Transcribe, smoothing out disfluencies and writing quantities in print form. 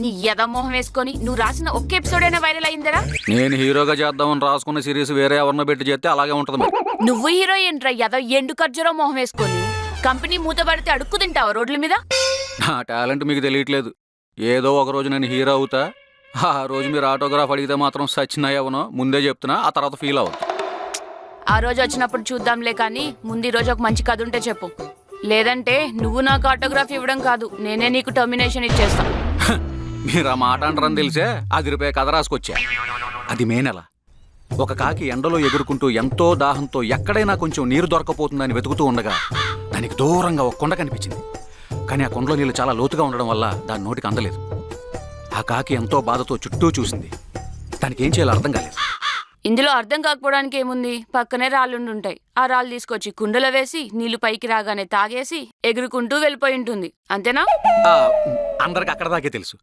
నీ యదమోహం వేసుకొని నువ్వు రాసిన ఒక్క ఎపిసోడ్ అయినా వైరల్ అయిందరా? నేను హీరోగా చేద్దామని రాసుకున్న సిరీస్ వేరే ఎవరినో పెట్టి చేస్తే అలాగే ఉంటది మరి. నువ్వు హీరో ఏంట్రా ఎండు ఖర్జూరం మొహం వేసుకొని కంపెనీ మూతపడితే అడుక్కు తింటావు రోడ్ల మీద? నా టాలెంట్ మీకు తెలియట్లేదు. ఏదో ఒక రోజు నేను హీరో అవుతా. ఆ రోజు మీరు ఆటోగ్రాఫ్ అడిగితే మాత్రం సచ్చినాయవనో ముందే చెప్తున్నా, ఆ తర్వాత ఫీల్ అవ్వదు. ఆ రోజు వచ్చినప్పుడు చూద్దాంలే, కానీ ముందు ఈ రోజు ఒక మంచి కథ ఉంటే చెప్పు. లేదంటే నువ్వు నాకు ఆటోగ్రాఫ్ ఇవ్వడం కాదు, నేనే నీకు టర్మినేషన్ ఇచ్చేస్తా. మీరు ఆ మాట అంటారని తెలిసే అది రూపాయి కథ రాసుకొచ్చా. అది మే నెల. ఒక కాకి ఎండలో ఎగురుకుంటూ ఎంతో దాహంతో ఎక్కడైనా కొంచెం నీరు దొరకపోతుందని వెతుకుతూ ఉండగా దానికి దూరంగా ఒక కొండ కనిపించింది. కానీ ఆ కొండలో నీళ్ళు చాలా లోతుగా ఉండడం వల్ల దాని నోటికి అందలేదు. ఆ కాకి ఎంతో బాధతో చుట్టూ చూసింది. దానికి ఏం చేయాలో అర్థం కాలేదు. ఇందులో అర్థం కాకపోవడానికి ఏముంది? పక్కనే రాళ్ళుండుంటాయి. ఆ రాళ్ళు తీసుకొచ్చి కుండలో వేసి నీళ్లు పైకి రాగానే తాగేసి ఎగురుకుంటూ వెళ్ళిపోయి ఉంటుంది. అంతేనా? అందరికి అక్కడ దాకే తెలుసు.